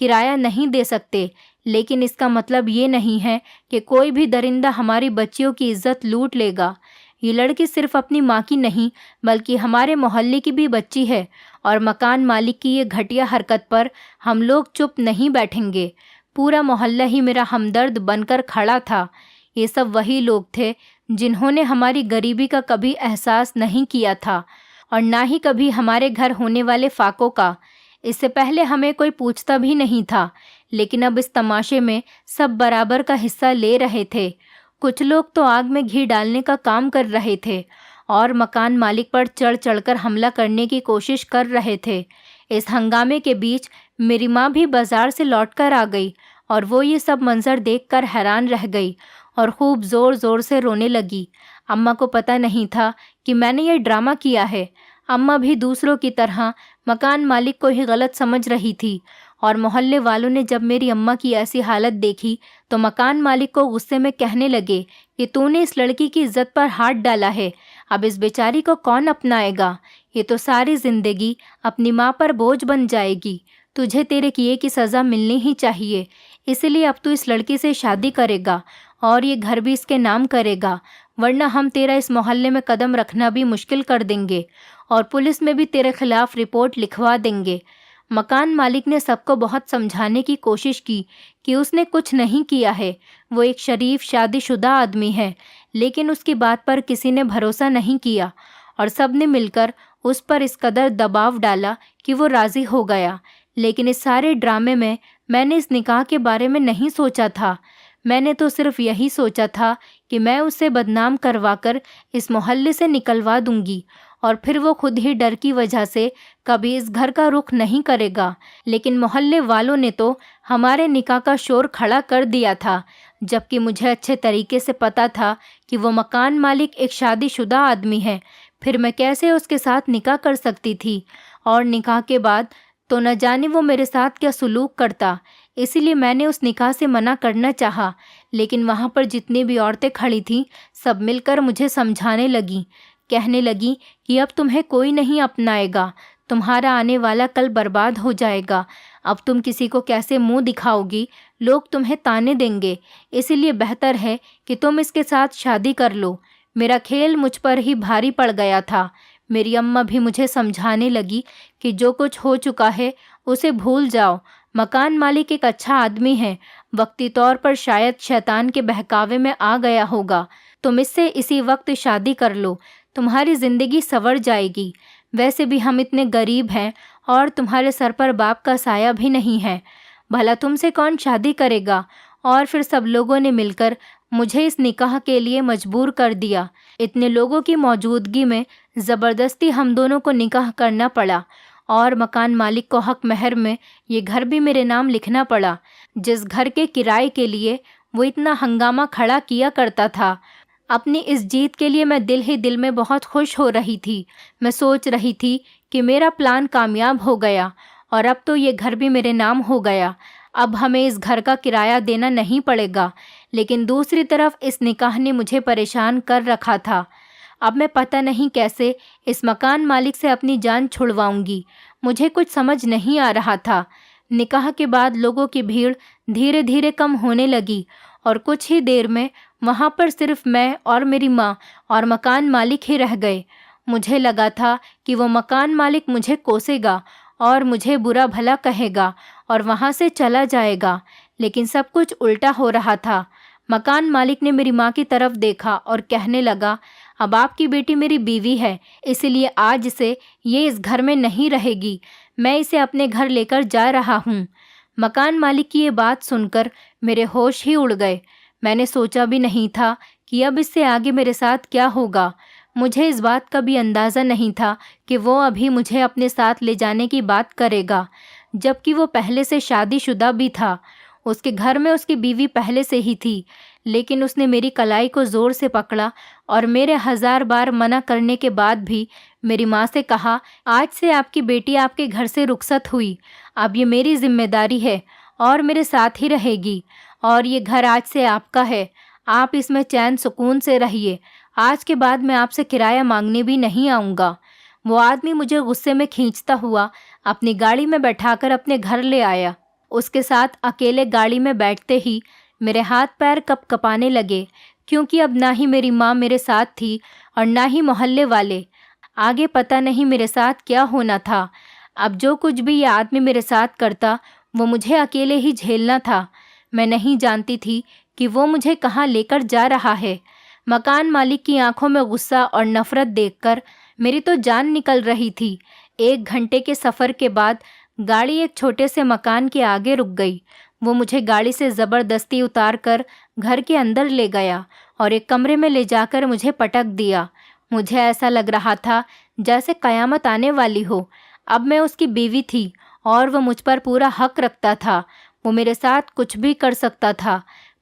کرایہ نہیں دے سکتے، لیکن اس کا مطلب یہ نہیں ہے کہ کوئی بھی درندہ ہماری بچیوں کی عزت لوٹ لے گا۔ یہ لڑکی صرف اپنی ماں کی نہیں بلکہ ہمارے محلے کی بھی بچی ہے، اور مکان مالک کی یہ گھٹیا حرکت پر ہم لوگ چپ نہیں بیٹھیں گے۔ پورا محلہ ہی میرا ہمدرد بن کر کھڑا تھا۔ یہ سب وہی لوگ تھے جنہوں نے ہماری غریبی کا کبھی احساس نہیں کیا تھا، اور نہ ہی کبھی ہمارے گھر ہونے والے فاقوں کا۔ اس سے پہلے ہمیں کوئی پوچھتا بھی نہیں تھا، لیکن اب اس تماشے میں سب برابر کا حصہ لے رہے تھے۔ کچھ لوگ تو آگ میں گھی ڈالنے کا کام کر رہے تھے اور مکان مالک پر چڑھ چڑھ کر حملہ کرنے کی کوشش کر رہے تھے۔ اس ہنگامے کے بیچ میری ماں بھی بازار سے لوٹ کر آ گئی، اور وہ یہ سب منظر دیکھ کر حیران رہ گئی اور خوب زور زور سے رونے لگی۔ اماں کو پتہ نہیں تھا کہ میں نے یہ ڈرامہ کیا ہے۔ اماں بھی دوسروں کی طرح مکان مالک کو ہی غلط سمجھ رہی تھی، اور محلے والوں نے جب میری اماں کی ایسی حالت دیکھی تو مکان مالک کو غصے میں کہنے لگے کہ تو نے اس لڑکی کی عزت پر ہاتھ ڈالا ہے، اب اس بیچاری کو کون اپنائے گا؟ یہ تو ساری زندگی اپنی ماں پر بوجھ بن جائے گی۔ تجھے تیرے کیے کی سزا ملنی ہی چاہیے، اس لیے اب تو اس لڑکی سے شادی کرے گا اور یہ گھر بھی اس کے نام کرے گا، ورنہ ہم تیرا اس محلے میں قدم رکھنا بھی مشکل کر دیں گے اور پولیس میں بھی تیرے خلاف رپورٹ لکھوا دیں گے۔ مکان مالک نے سب کو بہت سمجھانے کی کوشش کی کہ اس نے کچھ نہیں کیا ہے، وہ ایک شریف شادی شدہ آدمی ہے، لیکن اس کی بات پر کسی نے بھروسہ نہیں کیا، اور سب نے مل کر اس پر اس قدر دباؤ ڈالا کہ وہ راضی ہو گیا۔ لیکن اس سارے ڈرامے میں نے اس نکاح کے بارے میں نہیں سوچا تھا۔ میں نے تو صرف یہی سوچا تھا کہ میں اسے بدنام کروا کر اس محلے سے نکلوا دوں گی، اور پھر وہ خود ہی ڈر کی وجہ سے کبھی اس گھر کا رخ نہیں کرے گا۔ لیکن محلے والوں نے تو ہمارے نکاح کا شور کھڑا کر دیا تھا، جبکہ مجھے اچھے طریقے سے پتا تھا کہ وہ مکان مالک ایک شادی شدہ آدمی ہے۔ پھر میں کیسے اس کے ساتھ نکاح کر سکتی تھی؟ اور نکاح کے بعد تو نہ جانے وہ میرے ساتھ کیا سلوک کرتا۔ اسی لیے میں نے اس نکاح سے منع کرنا چاہا، لیکن وہاں پر جتنی بھی عورتیں کھڑی تھیں سب مل کر مجھے سمجھانے لگیں، کہنے لگیں کہ اب تمہیں کوئی نہیں اپنائے گا، تمہارا آنے والا کل برباد ہو جائے گا، اب تم کسی کو کیسے منہ دکھاؤ گی، لوگ تمہیں طعنے دیں گے، اسی لیے بہتر ہے کہ تم اس کے ساتھ شادی کر لو۔ میرا کھیل مجھ پر ہی بھاری پڑ گیا تھا۔ میری اماں بھی مجھے سمجھانے لگی کہ جو کچھ ہو چکا ہے اسے بھول جاؤ، مکان مالک ایک اچھا آدمی ہے، وقتی طور پر شاید شیطان کے بہکاوے میں آ گیا ہوگا، تم اس سے اسی وقت شادی کر لو، تمہاری زندگی سنور جائے گی۔ ویسے بھی ہم اتنے غریب ہیں اور تمہارے سر پر باپ کا سایہ بھی نہیں ہے، بھلا تم سے کون شادی کرے گا؟ اور پھر سب لوگوں نے مل کر مجھے اس نکاح کے لیے مجبور کر دیا۔ اتنے لوگوں کی موجودگی میں زبردستی ہم دونوں کو نکاح کرنا پڑا، اور مکان مالک کو حق مہر میں یہ گھر بھی میرے نام لکھنا پڑا، جس گھر کے کرائے کے لیے وہ اتنا ہنگامہ کھڑا کیا کرتا تھا۔ اپنی اس جیت کے لیے میں دل ہی دل میں بہت خوش ہو رہی تھی۔ میں سوچ رہی تھی کہ میرا پلان کامیاب ہو گیا، اور اب تو یہ گھر بھی میرے نام ہو گیا، اب ہمیں اس گھر کا کرایہ دینا نہیں پڑے گا۔ لیکن دوسری طرف اس نکاح نے مجھے پریشان کر رکھا تھا۔ اب میں پتہ نہیں کیسے اس مکان مالک سے اپنی جان چھڑواؤں گی، مجھے کچھ سمجھ نہیں آ رہا تھا۔ نکاح کے بعد لوگوں کی بھیڑ دھیرے دھیرے کم ہونے لگی، اور کچھ ہی دیر میں وہاں پر صرف میں اور میری ماں اور مکان مالک ہی رہ گئے۔ مجھے لگا تھا کہ وہ مکان مالک مجھے کوسے گا اور مجھے برا بھلا کہے گا اور وہاں سے چلا جائے گا، لیکن سب کچھ الٹا ہو رہا تھا۔ مکان مالک نے میری ماں کی طرف دیکھا اور کہنے لگا، اب آپ کی بیٹی میری بیوی ہے، اسی لیے آج سے یہ اس گھر میں نہیں رہے گی، میں اسے اپنے گھر لے کر جا رہا ہوں۔ مکان مالک کی یہ بات سن کر میرے ہوش ہی اڑ گئے۔ میں نے سوچا بھی نہیں تھا کہ اب اس سے آگے میرے ساتھ کیا ہوگا۔ مجھے اس بات کا بھی اندازہ نہیں تھا کہ وہ ابھی مجھے اپنے ساتھ لے جانے کی بات کرے گا، جبکہ وہ پہلے سے شادی شدہ بھی تھا۔ اس کے گھر میں اس کی بیوی پہلے سے ہی تھی، لیکن اس نے میری کلائی کو زور سے پکڑا اور میرے 1000 بار منع کرنے کے بعد بھی میری ماں سے کہا، آج سے آپ کی بیٹی آپ کے گھر سے رخصت ہوئی، اب یہ میری ذمہ داری ہے اور میرے ساتھ ہی رہے گی، اور یہ گھر آج سے آپ کا ہے، آپ اس میں چین سکون سے رہیے، آج کے بعد میں آپ سے کرایہ مانگنے بھی نہیں آؤں گا۔ وہ آدمی مجھے غصے میں کھینچتا ہوا اپنی گاڑی میں بیٹھا کر اپنے گھر لے آیا۔ اس کے ساتھ اکیلے گاڑی میں بیٹھتے ہی میرے ہاتھ پیر کپ کپانے لگے، کیونکہ اب نہ ہی میری ماں میرے ساتھ تھی اور نہ ہی محلے والے۔ آگے پتہ نہیں میرے ساتھ کیا ہونا تھا۔ اب جو کچھ بھی یہ آدمی میرے ساتھ کرتا وہ مجھے اکیلے ہی جھیلنا تھا۔ میں نہیں جانتی تھی کہ وہ مجھے کہاں لے کر جا رہا ہے۔ مکان مالک کی آنکھوں میں غصہ اور نفرت دیکھ کر میری تو جان نکل رہی تھی۔ 1 گھنٹے کے سفر کے بعد گاڑی ایک چھوٹے سے مکان کے آگے رک گئی۔ وہ مجھے گاڑی سے زبردستی اتار کر گھر کے اندر لے گیا اور ایک کمرے میں لے جا کر مجھے پٹک دیا۔ مجھے ایسا لگ رہا تھا جیسے قیامت آنے والی ہو۔ اب میں اس کی بیوی تھی اور وہ مجھ پر پورا حق رکھتا تھا۔ وہ میرے ساتھ کچھ بھی کر سکتا تھا۔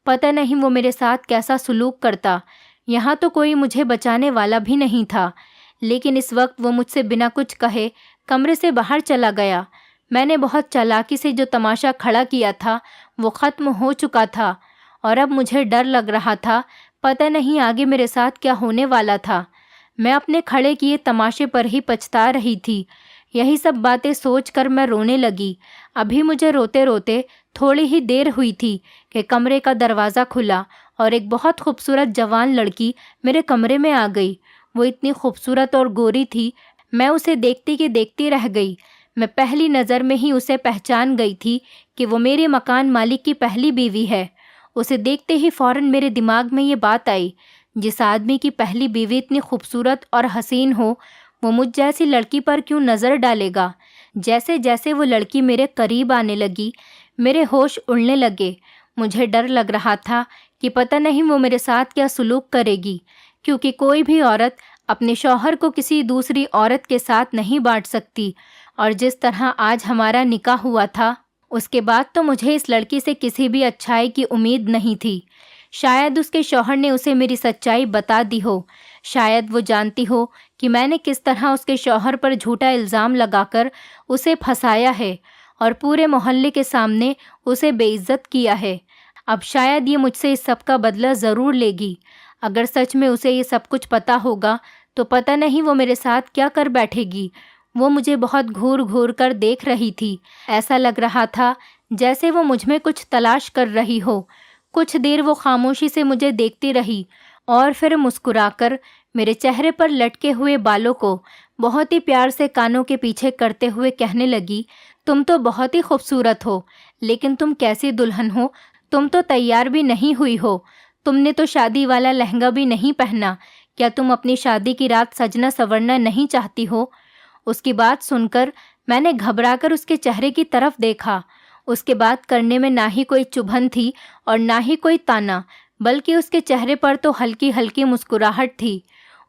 پتہ نہیں وہ میرے ساتھ کیسا سلوک کرتا۔ یہاں تو کوئی مجھے بچانے والا بھی نہیں تھا، لیکن اس وقت وہ مجھ سے بنا کچھ کہے کمرے سے باہر چلا گیا۔ میں نے بہت چالاکی سے جو تماشا کھڑا کیا تھا وہ ختم ہو چکا تھا اور اب مجھے ڈر لگ رہا تھا، پتہ نہیں آگے میرے ساتھ کیا ہونے والا تھا۔ میں اپنے کھڑے کیے تماشے پر ہی پچھتا رہی تھی۔ یہی سب باتیں سوچ کر میں رونے لگی۔ ابھی مجھے روتے روتے تھوڑی ہی دیر ہوئی تھی کہ کمرے کا دروازہ کھلا اور ایک بہت خوبصورت جوان لڑکی میرے کمرے میں آ گئی۔ وہ اتنی خوبصورت اور گوری تھی، میں اسے دیکھتی کہ دیکھتی رہ گئی۔ میں پہلی نظر میں ہی اسے پہچان گئی تھی کہ وہ میرے مکان مالک کی پہلی بیوی ہے۔ اسے دیکھتے ہی فوراً میرے دماغ میں یہ بات آئی، جس آدمی کی پہلی بیوی اتنی خوبصورت اور حسین ہو، وہ مجھ جیسی لڑکی پر کیوں نظر ڈالے گا؟ جیسے جیسے وہ لڑکی میرے قریب آنے لگی، میرے ہوش اڑنے لگے۔ مجھے ڈر لگ رہا تھا کہ پتہ نہیں وہ میرے ساتھ کیا سلوک کرے گی، کیونکہ کوئی بھی عورت اپنے شوہر کو کسی دوسری عورت کے ساتھ نہیں بانٹ سکتی، اور جس طرح آج ہمارا نکاح ہوا تھا اس کے بعد تو مجھے اس لڑکی سے کسی بھی اچھائی کی امید نہیں تھی۔ شاید اس کے شوہر نے اسے میری سچائی بتا دی ہو، شاید وہ جانتی ہو کہ میں نے کس طرح اس کے شوہر پر جھوٹا الزام لگا کر اسے پھنسایا ہے اور پورے محلے کے سامنے اسے بے عزت کیا ہے۔ اب شاید یہ مجھ سے اس سب کا بدلہ ضرور لے گی۔ اگر سچ میں اسے یہ سب کچھ پتہ ہوگا تو پتہ نہیں وہ میرے ساتھ کیا کر بیٹھے گی۔ وہ مجھے بہت گھور گھور کر دیکھ رہی تھی۔ ایسا لگ رہا تھا جیسے وہ مجھ میں کچھ تلاش کر رہی ہو۔ کچھ دیر وہ خاموشی سے مجھے دیکھتی رہی اور پھر مسکرا کر میرے چہرے پر لٹکے ہوئے بالوں کو بہت ہی پیار سے کانوں کے پیچھے کرتے ہوئے کہنے لگی، تم تو بہت ہی خوبصورت ہو، لیکن تم کیسی دلہن ہو؟ تم تو تیار بھی نہیں ہوئی ہو، تم نے تو شادی والا لہنگا بھی نہیں پہنا۔ کیا تم اپنی شادی کی رات سجنا سورنا نہیں چاہتی ہو؟ اس کی بات سن کر میں نے گھبرا کر اس کے چہرے کی طرف دیکھا۔ اس کے بات کرنے میں نہ ہی کوئی چبھن تھی اور نہ ہی کوئی تانا، بلکہ اس کے چہرے پر تو ہلکی ہلکی مسکراہٹ تھی۔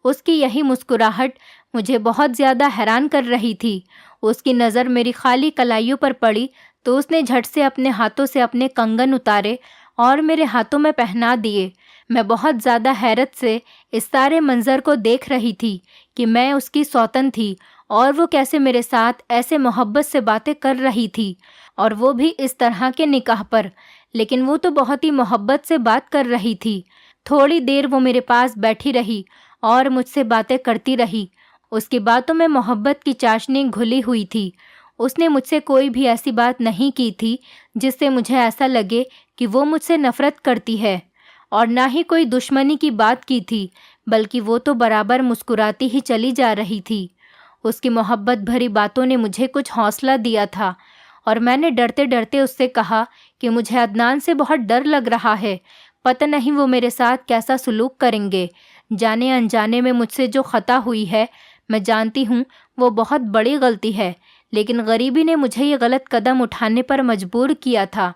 اس کی یہی مسکراہٹ مجھے بہت زیادہ حیران کر رہی تھی۔ اس کی نظر میری خالی کلائیوں پر پڑی تو اس نے جھٹ سے اپنے ہاتھوں سے اپنے کنگن اتارے اور میرے ہاتھوں میں پہنا دیے۔ میں بہت زیادہ حیرت سے اس سارے منظر کو دیکھ رہی تھی کہ میں اس کی سوتن تھی اور وہ کیسے میرے ساتھ ایسے محبت سے باتیں کر رہی تھی، اور وہ بھی اس طرح کے نکاح پر۔ لیکن وہ تو بہت ہی محبت سے بات کر رہی تھی۔ تھوڑی دیر وہ میرے پاس بیٹھی رہی اور مجھ سے باتیں کرتی رہی۔ اس کی باتوں میں محبت کی چاشنی گھلی ہوئی تھی۔ اس نے مجھ سے کوئی بھی ایسی بات نہیں کی تھی جس سے مجھے ایسا لگے کہ وہ مجھ سے نفرت کرتی ہے، اور نہ ہی کوئی دشمنی کی بات کی تھی، بلکہ وہ تو برابر مسکراتی ہی چلی جا رہی تھی۔ اس کی محبت بھری باتوں نے مجھے کچھ حوصلہ دیا تھا، اور میں نے ڈرتے ڈرتے اس سے کہا کہ مجھے عدنان سے بہت ڈر لگ رہا ہے، پتہ نہیں وہ میرے ساتھ کیسا سلوک کریں گے۔ جانے انجانے میں مجھ سے جو خطا ہوئی ہے، میں جانتی ہوں وہ بہت بڑی غلطی ہے، لیکن غریبی نے مجھے یہ غلط قدم اٹھانے پر مجبور کیا تھا۔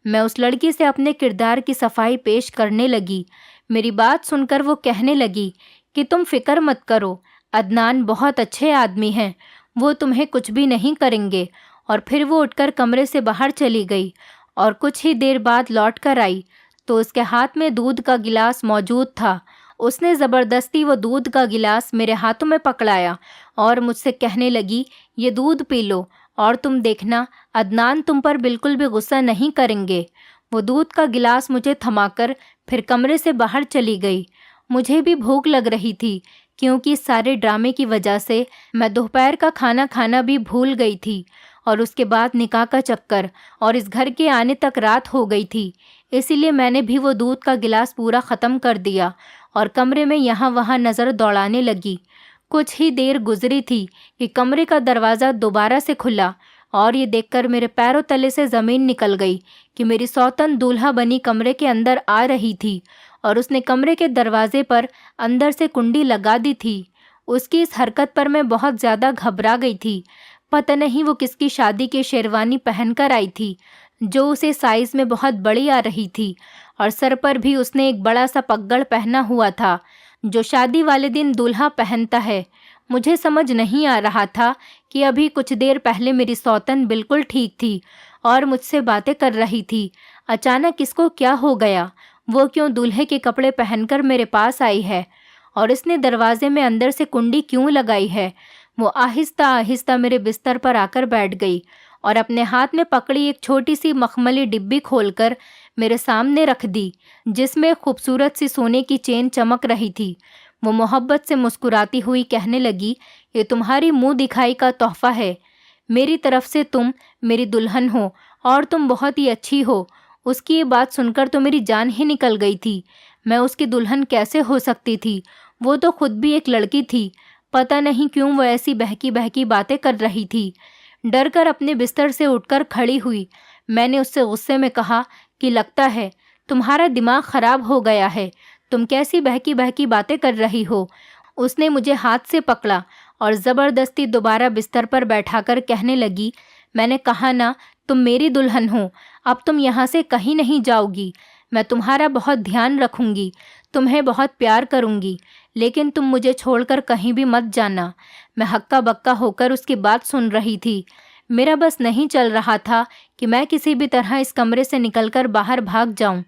میں اس لڑکی سے اپنے کردار کی صفائی پیش کرنے لگی۔ میری بات سن کر وہ کہنے لگی کہ تم فکر مت کرو، عدنان بہت اچھے آدمی ہیں، وہ تمہیں کچھ بھی نہیں کریں گے۔ اور پھر وہ اٹھ کر کمرے سے باہر چلی گئی، اور کچھ ہی دیر بعد لوٹ کر آئی تو اس کے ہاتھ میں دودھ کا گلاس موجود تھا۔ اس نے زبردستی وہ دودھ کا گلاس میرے ہاتھوں میں پکڑایا اور مجھ سے کہنے لگی، یہ دودھ پی لو اور تم دیکھنا عدنان تم پر بالکل بھی غصہ نہیں کریں گے۔ وہ دودھ کا گلاس مجھے تھما کر پھر کمرے سے باہر چلی گئی۔ مجھے بھی بھوک لگ رہی تھی، کیونکہ اس سارے ڈرامے کی وجہ سے میں دوپہر کا کھانا کھانا بھی بھول گئی تھی، اور اس کے بعد نکاح کا چکر، اور اس گھر کے آنے تک رات ہو گئی تھی، اسی لیے میں نے بھی وہ دودھ کا گلاس پورا ختم کر دیا اور کمرے میں یہاں وہاں نظر دوڑانے لگی۔ کچھ ہی دیر گزری تھی کہ کمرے کا دروازہ دوبارہ سے کھلا، اور یہ دیکھ کر میرے پیروں تلے سے زمین نکل گئی کہ میری سوتن دولہا بنی کمرے کے اندر آ رہی تھی، اور اس نے کمرے کے دروازے پر اندر سے کنڈی لگا دی تھی۔ اس کی اس حرکت پر میں بہت زیادہ گھبرا گئی تھی۔ پتہ نہیں وہ کس کی شادی کی شیروانی پہن کر آئی تھی، جو اسے سائز میں بہت بڑی آ رہی تھی، اور سر پر بھی اس نے ایک بڑا سا پگڑ پہنا ہوا تھا جو شادی والے دن دولہا پہنتا ہے۔ مجھے سمجھ نہیں آ رہا تھا کہ ابھی کچھ دیر پہلے میری سوتن بالکل ٹھیک تھی اور مجھ سے باتیں کر رہی تھی، اچانک اس کو کیا ہو گیا؟ وہ کیوں دولہے کے کپڑے پہن کر میرے پاس آئی ہے؟ اور اس نے دروازے میں اندر سے کنڈی کیوں لگائی ہے؟ وہ آہستہ آہستہ میرے بستر پر آ کر بیٹھ گئی اور اپنے ہاتھ میں پکڑی ایک چھوٹی سی مخملی ڈبی کھول کر میرے سامنے رکھ دی، جس میں خوبصورت سی سونے کی چین چمک رہی تھی۔ وہ محبت سے مسکراتی ہوئی کہنے لگی، یہ تمہاری منہ دکھائی کا تحفہ ہے، میری طرف سے تم میری دلہن ہو اور تم بہت ہی اچھی ہو۔ اس کی یہ بات سن کر تو میری جان ہی نکل گئی تھی۔ میں اس کی دلہن کیسے ہو سکتی تھی؟ وہ تو خود بھی ایک لڑکی تھی۔ پتہ نہیں کیوں وہ ایسی بہکی بہکی باتیں کر رہی تھی۔ ڈر کر اپنے بستر سے اٹھ کر کھڑی ہوئی۔ میں نے اس سے غصے میں کہا کہ لگتا ہے تمہارا دماغ خراب ہو گیا ہے، تم کیسی بہکی بہکی باتیں کر رہی ہو؟ اس نے مجھے ہاتھ سے پکڑا اور زبردستی دوبارہ بستر پر بیٹھا کر کہنے لگی، میں نے کہا نا تم میری دلہن ہو، اب تم یہاں سے کہیں نہیں جاؤ گی، میں تمہارا بہت دھیان رکھوں گی، تمہیں بہت پیار کروں گی، لیکن تم مجھے چھوڑ کر کہیں بھی مت جانا۔ میں ہکا بکا ہو کر اس کی بات سن رہی تھی۔ میرا بس نہیں چل رہا تھا کہ میں کسی بھی طرح اس کمرے سے نکل کر باہر بھاگ جاؤں،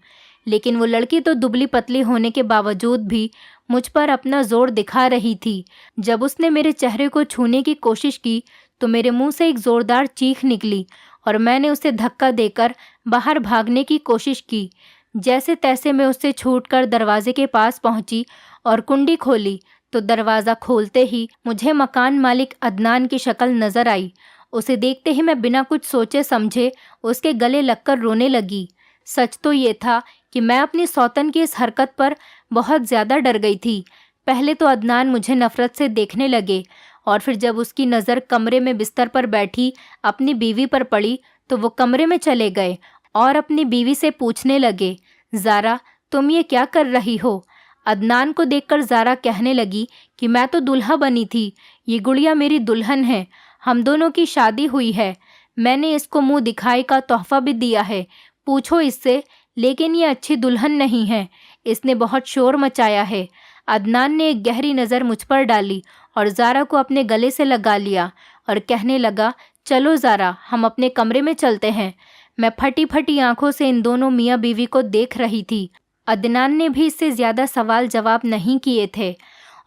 لیکن وہ لڑکی تو دبلی پتلی ہونے کے باوجود بھی مجھ پر اپنا زور دکھا رہی تھی۔ جب اس نے میرے چہرے کو چھونے کی کوشش کی تو میرے منہ سے ایک زوردار چیخ نکلی اور میں نے اسے دھکا دے کر باہر بھاگنے کی کوشش کی۔ جیسے تیسے میں اس سے چھوٹ کر دروازے کے پاس پہنچی اور کنڈی کھولی تو دروازہ کھولتے ہی مجھے مکان مالک عدنان کی شکل نظر آئی۔ اسے دیکھتے ہی میں بنا کچھ سوچے سمجھے اس کے گلے لگ کر رونے لگی۔ سچ تو یہ تھا کہ میں اپنی سوتن کی اس حرکت پر بہت زیادہ ڈر گئی تھی۔ پہلے تو عدنان مجھے نفرت سے دیکھنے لگے، اور پھر جب اس کی نظر کمرے میں بستر پر بیٹھی اپنی بیوی پر پڑی تو وہ کمرے میں چلے گئے اور اپنی بیوی سے پوچھنے لگے، زارا تم یہ کیا کر رہی ہو؟ عدنان کو دیکھ کر زارا کہنے لگی کہ میں تو دلہا بنی تھی، یہ گڑیا میری دلہن ہے، ہم دونوں کی شادی ہوئی ہے، میں نے اس کو منہ دکھائی کا تحفہ بھی دیا ہے، پوچھو اس سے، لیکن یہ اچھی دلہن نہیں ہے، اس نے بہت شور مچایا ہے۔ عدنان نے ایک گہری نظر مجھ پر ڈالی اور زارا کو اپنے گلے سے لگا لیا اور کہنے لگا، چلو زارا ہم اپنے کمرے میں چلتے ہیں۔ میں پھٹی پھٹی آنکھوں سے ان دونوں میاں بیوی کو دیکھ رہی تھی۔ عدنان نے بھی اس سے زیادہ سوال جواب نہیں کیے تھے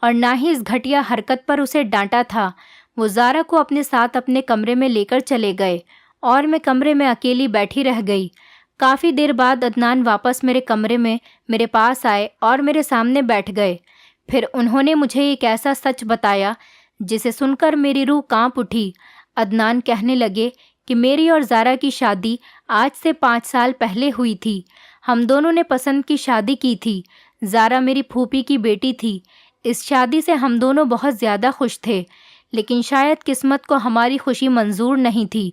اور نہ ہی اس گھٹیا حرکت پر اسے ڈانٹا تھا۔ وہ زارا کو اپنے ساتھ اپنے کمرے میں لے کر چلے گئے اور میں کمرے میں اکیلی بیٹھی رہ گئی۔ کافی دیر بعد عدنان واپس میرے کمرے میں میرے پاس آئے اور میرے سامنے بیٹھ گئے۔ پھر انہوں نے مجھے ایک ایسا سچ بتایا جسے سن کر میری روح کانپ اٹھی۔ عدنان کہنے لگے کہ میری اور زارا کی شادی آج سے 5 سال پہلے ہوئی تھی۔ ہم دونوں نے پسند کی شادی کی تھی۔ زارا میری پھوپھی کی بیٹی تھی۔ اس شادی سے ہم دونوں بہت زیادہ خوش تھے، لیکن شاید قسمت کو ہماری خوشی منظور نہیں تھی۔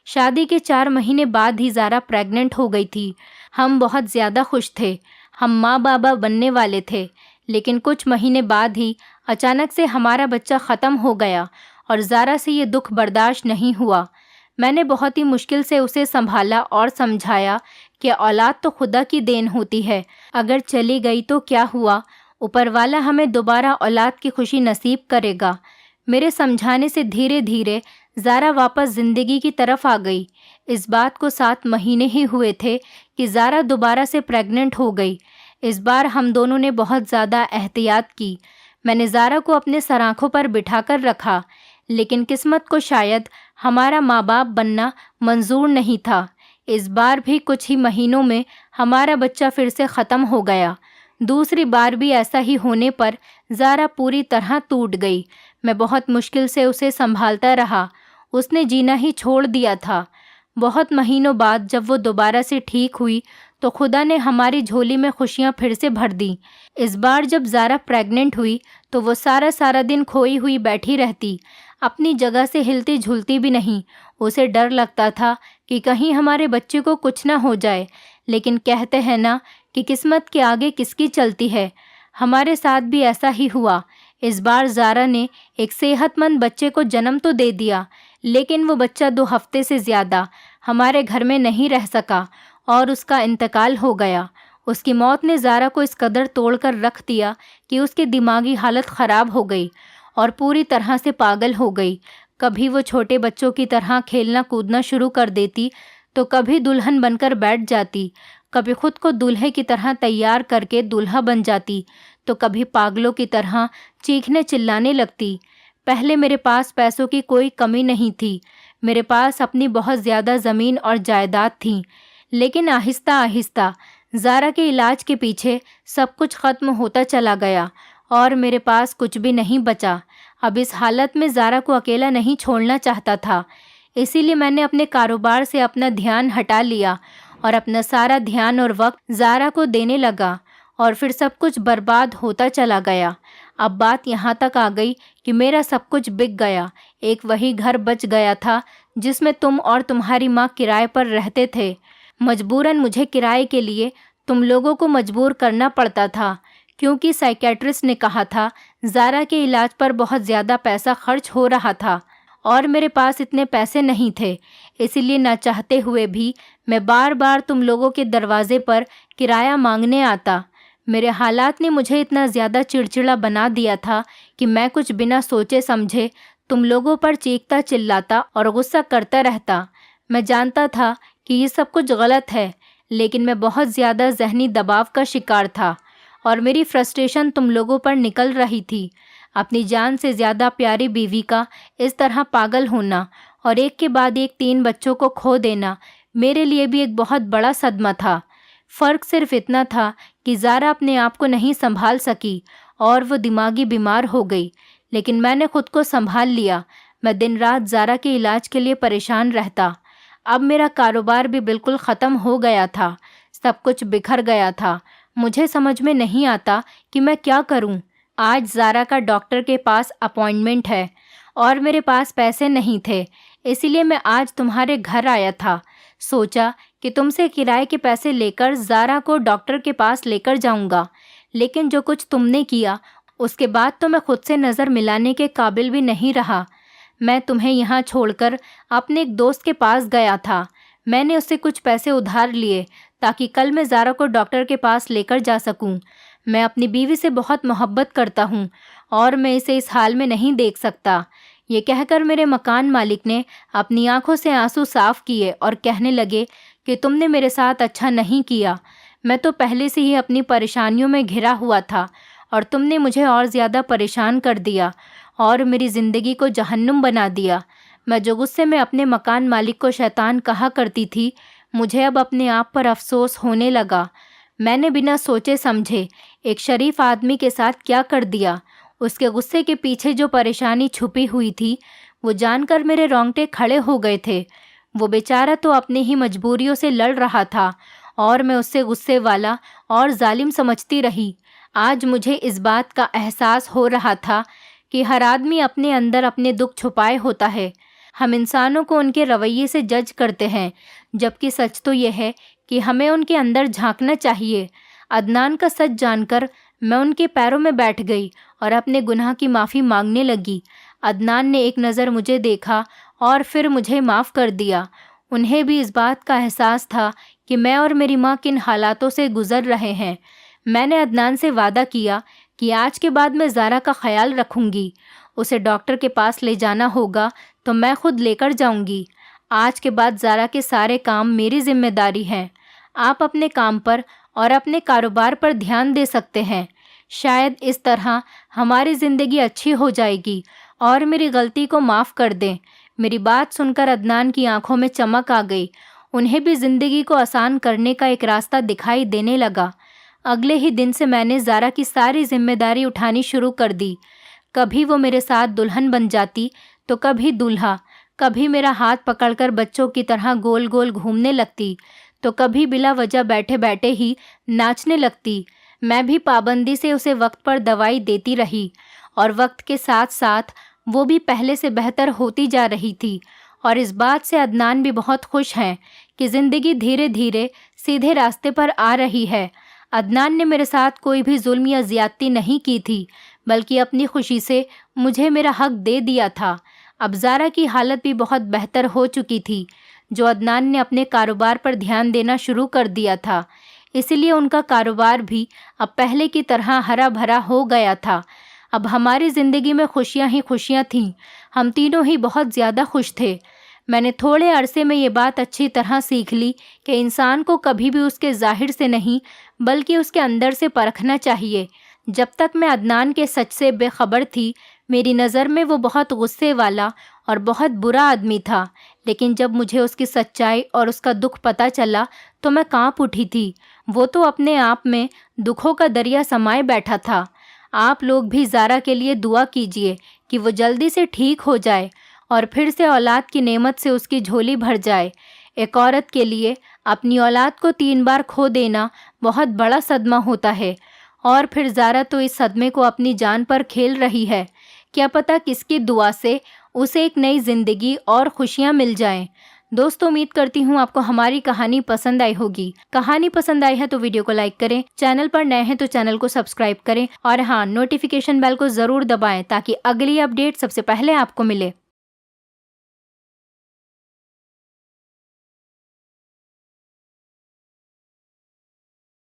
شادی کے 4 مہینے بعد ہی زارا پریگننٹ ہو گئی تھی۔ ہم بہت زیادہ خوش تھے، ہم ماں بابا بننے والے تھے، لیکن کچھ مہینے بعد ہی اچانک سے ہمارا بچہ ختم ہو گیا اور زارا سے یہ دکھ برداشت نہیں ہوا۔ میں نے بہت ہی مشکل سے اسے سنبھالا اور سمجھایا کہ اولاد تو خدا کی دین ہوتی ہے، اگر چلی گئی تو کیا ہوا، اوپر والا ہمیں دوبارہ اولاد کی خوشی نصیب کرے گا۔ میرے سمجھانے سے دھیرے دھیرے زارا واپس زندگی کی طرف آ گئی۔ اس بات کو 7 مہینے ہی ہوئے تھے کہ زارا دوبارہ سے پریگننٹ ہو گئی۔ اس بار ہم دونوں نے بہت زیادہ احتیاط کی۔ میں نے زارا کو اپنے سر آنکھوں پر بٹھا کر رکھا، لیکن قسمت کو شاید ہمارا ماں باپ بننا منظور نہیں تھا۔ اس بار بھی کچھ ہی مہینوں میں ہمارا بچہ پھر سے ختم ہو گیا۔ دوسری بار بھی ایسا ہی ہونے پر زارا پوری طرح ٹوٹ گئی۔ میں بہت مشکل سے اسے سنبھالتا رہا۔ اس نے جینا ہی چھوڑ دیا تھا۔ بہت مہینوں بعد جب وہ دوبارہ سے ٹھیک ہوئی تو خدا نے ہماری جھولی میں خوشیاں پھر سے بھر دیں۔ اس بار جب زارا پریگننٹ ہوئی تو وہ سارا دن کھوئی ہوئی بیٹھی رہتی، اپنی جگہ سے ہلتی جھلتی بھی نہیں۔ اسے ڈر لگتا تھا کہ کہیں ہمارے بچے کو کچھ نہ ہو جائے، لیکن کہتے ہیں نا کہ قسمت کے آگے کس کی چلتی ہے، ہمارے ساتھ بھی ایسا ہی ہوا۔ اس بار زارا نے ایک صحت مند بچے کو جنم تو دے دیا، لیکن وہ بچہ 2 ہفتے سے زیادہ ہمارے گھر میں نہیں رہ سکا اور اس کا انتقال ہو گیا۔ اس کی موت نے زارا کو اس قدر توڑ کر رکھ دیا کہ اس کی دماغی حالت خراب ہو گئی اور پوری طرح سے پاگل ہو گئی۔ کبھی وہ چھوٹے بچوں کی طرح کھیلنا کودنا شروع کر دیتی تو کبھی دلہن بن کر بیٹھ جاتی، کبھی خود کو دولہے کی طرح تیار کر کے دولہا بن جاتی تو کبھی پاگلوں کی طرح چیخنے چلانے لگتی۔ پہلے میرے پاس پیسوں کی کوئی کمی نہیں تھی، میرے پاس اپنی بہت زیادہ زمین اور جائیداد تھیں، لیکن آہستہ آہستہ زارا کے علاج کے پیچھے سب کچھ ختم ہوتا چلا گیا اور میرے پاس کچھ بھی نہیں بچا۔ اب اس حالت میں زارا کو اکیلا نہیں چھوڑنا چاہتا تھا، اسی لیے میں نے اپنے کاروبار سے اپنا دھیان ہٹا لیا اور اپنا سارا دھیان اور وقت زارا کو دینے لگا، اور پھر سب کچھ برباد ہوتا چلا گیا۔ اب بات یہاں تک آ گئی کہ میرا سب کچھ بک گیا۔ ایک وہی گھر بچ گیا تھا جس میں تم اور تمہاری ماں کرائے پر رہتے تھے۔ مجبوراً مجھے کرائے کے لیے تم لوگوں کو مجبور کرنا پڑتا تھا، کیونکہ سائیکیٹرسٹ نے کہا تھا زارا کے علاج پر بہت زیادہ پیسہ خرچ ہو رہا تھا اور میرے پاس اتنے پیسے نہیں تھے، اسی لیے نہ چاہتے ہوئے بھی میں بار بار تم لوگوں کے دروازے پر کرایہ مانگنے آتا۔ میرے حالات نے مجھے اتنا زیادہ چڑچڑا بنا دیا تھا کہ میں کچھ بنا سوچے سمجھے تم لوگوں پر چیختا چلاتا اور غصہ کرتا رہتا۔ میں جانتا تھا کہ یہ سب کچھ غلط ہے، لیکن میں بہت زیادہ ذہنی دباؤ کا شکار تھا اور میری فرسٹریشن تم لوگوں پر نکل رہی تھی۔ اپنی جان سے زیادہ پیاری بیوی کا اس طرح پاگل ہونا اور ایک کے بعد ایک 3 بچوں کو کھو دینا میرے لیے بھی ایک بہت بڑا صدمہ تھا۔ فرق صرف اتنا تھا کہ زارا اپنے آپ کو نہیں سنبھال سکی اور وہ دماغی بیمار ہو گئی، لیکن میں نے خود کو سنبھال لیا۔ میں دن رات زارا کے علاج کے لیے پریشان رہتا۔ اب میرا کاروبار بھی بالکل ختم ہو گیا تھا، سب کچھ بکھر گیا تھا۔ مجھے سمجھ میں نہیں آتا کہ میں کیا کروں۔ آج زارا کا ڈاکٹر کے پاس اپائنٹمنٹ ہے اور میرے پاس پیسے نہیں تھے، اسی لیے میں آج تمہارے گھر آیا تھا۔ سوچا کہ تم سے کرائے کے پیسے لے کر زارا کو ڈاکٹر کے پاس لے کر جاؤں گا، لیکن جو کچھ تم نے کیا اس کے بعد تو میں خود سے نظر ملانے کے قابل بھی نہیں رہا۔ میں تمہیں یہاں چھوڑ کر اپنے ایک دوست کے پاس گیا تھا۔ میں نے اس سے کچھ پیسے ادھار لیے تاکہ کل میں زارا کو ڈاکٹر کے پاس لے کر جا سکوں۔ میں اپنی بیوی سے بہت محبت کرتا ہوں اور میں اسے اس حال میں نہیں دیکھ سکتا۔ یہ کہہ کر میرے مکان مالک نے اپنی آنکھوں سے آنسو صاف کیے اور کہنے لگے کہ تم نے میرے ساتھ اچھا نہیں کیا۔ میں تو پہلے سے ہی اپنی پریشانیوں میں گھرا ہوا تھا اور تم نے مجھے اور زیادہ پریشان کر دیا اور میری زندگی کو جہنم بنا دیا۔ میں جو غصے میں اپنے مکان مالک کو شیطان کہا کرتی تھی، مجھے اب اپنے آپ پر افسوس ہونے لگا۔ میں نے بنا سوچے سمجھے ایک شریف آدمی کے ساتھ کیا کر دیا۔ اس کے غصے کے پیچھے جو پریشانی چھپی ہوئی تھی وہ جان کر میرے رونگٹے کھڑے ہو گئے تھے۔ وہ بیچارہ تو اپنی ہی مجبوریوں سے لڑ رہا تھا اور میں اسے غصے والا اور ظالم سمجھتی رہی۔ آج مجھے اس بات کا احساس ہو رہا تھا کہ ہر آدمی اپنے اندر اپنے دکھ چھپائے ہوتا ہے۔ ہم انسانوں کو ان کے رویے سے جج کرتے ہیں، جبکہ سچ تو یہ ہے کہ ہمیں ان کے اندر جھانکنا چاہیے۔ عدنان کا سچ جان کر میں ان کے پیروں میں بیٹھ گئی اور اپنے گناہ کی معافی مانگنے لگی۔ عدنان نے ایک نظر مجھے دیکھا اور پھر مجھے معاف کر دیا۔ انہیں بھی اس بات کا احساس تھا کہ میں اور میری ماں کن حالاتوں سے گزر رہے ہیں۔ میں نے عدنان سے وعدہ کیا کہ آج کے بعد میں زارا کا خیال رکھوں گی۔ اسے ڈاکٹر کے پاس لے جانا ہوگا تو میں خود لے کر جاؤں گی۔ آج کے بعد زارا کے سارے کام میری ذمہ داری ہیں۔ آپ اپنے کام پر اور اپنے کاروبار پر دھیان دے سکتے ہیں۔ شاید اس طرح ہماری زندگی اچھی ہو جائے گی اور میری غلطی کو معاف کر دیں۔ میری بات سن کر عدنان کی آنکھوں میں چمک آ گئی۔ انہیں بھی زندگی کو آسان کرنے کا ایک راستہ دکھائی دینے لگا۔ اگلے ہی دن سے میں نے زارا کی ساری ذمہ داری اٹھانی شروع کر دی۔ کبھی وہ میرے ساتھ دلہن بن جاتی تو کبھی دولہا، کبھی میرا ہاتھ پکڑ کر بچوں کی طرح گول گول گھومنے لگتی تو کبھی بلا وجہ بیٹھے بیٹھے ہی ناچنے لگتی۔ میں بھی پابندی سے اسے وقت پر دوائی دیتی رہی اور وقت کے ساتھ ساتھ وہ بھی پہلے سے بہتر ہوتی جا رہی تھی، اور اس بات سے عدنان بھی بہت خوش ہیں کہ زندگی دھیرے دھیرے سیدھے راستے پر آ رہی ہے۔ عدنان نے میرے ساتھ کوئی بھی ظلم یا زیادتی نہیں کی تھی، بلکہ اپنی خوشی سے مجھے میرا حق دے دیا تھا۔ اب زارا کی حالت بھی بہت بہتر ہو چکی تھی، جو عدنان نے اپنے کاروبار پر دھیان دینا شروع کر دیا تھا، اسی لیے ان کا کاروبار بھی اب پہلے کی طرح ہرا بھرا ہو گیا تھا۔ اب ہماری زندگی میں خوشیاں ہی خوشیاں تھیں، ہم تینوں ہی بہت زیادہ خوش تھے۔ میں نے تھوڑے عرصے میں یہ بات اچھی طرح سیکھ لی کہ انسان کو کبھی بھی اس کے ظاہر سے نہیں بلکہ اس کے اندر سے پرکھنا چاہیے۔ جب تک میں عدنان کے سچ سے بے خبر تھی، میری نظر میں وہ بہت غصے والا اور بہت برا آدمی تھا، لیکن جب مجھے اس کی سچائی اور اس کا دکھ پتہ چلا تو میں کانپ اٹھی تھی۔ وہ تو اپنے آپ میں دکھوں کا دریا سمائے بیٹھا تھا۔ آپ لوگ بھی زارا کے لیے دعا کیجیے کہ وہ جلدی سے ٹھیک ہو جائے اور پھر سے اولاد کی نعمت سے اس کی جھولی بھر جائے۔ ایک عورت کے لیے اپنی اولاد کو 3 بار کھو دینا بہت بڑا صدمہ ہوتا ہے، اور پھر زارا تو اس صدمے کو اپنی جان پر کھیل رہی ہے۔ کیا پتہ کس کی دعا سے اسے ایک نئی زندگی اور خوشیاں مل جائیں۔ دوستو، امید کرتی ہوں آپ کو ہماری کہانی پسند آئی ہوگی۔ کہانی پسند آئی ہے تو ویڈیو کو لائک کریں، چینل پر نئے ہیں تو چینل کو سبسکرائب کریں، اور ہاں، نوٹیفیکیشن بیل کو ضرور دبائیں تاکہ اگلی اپڈیٹ سب سے پہلے آپ کو ملے۔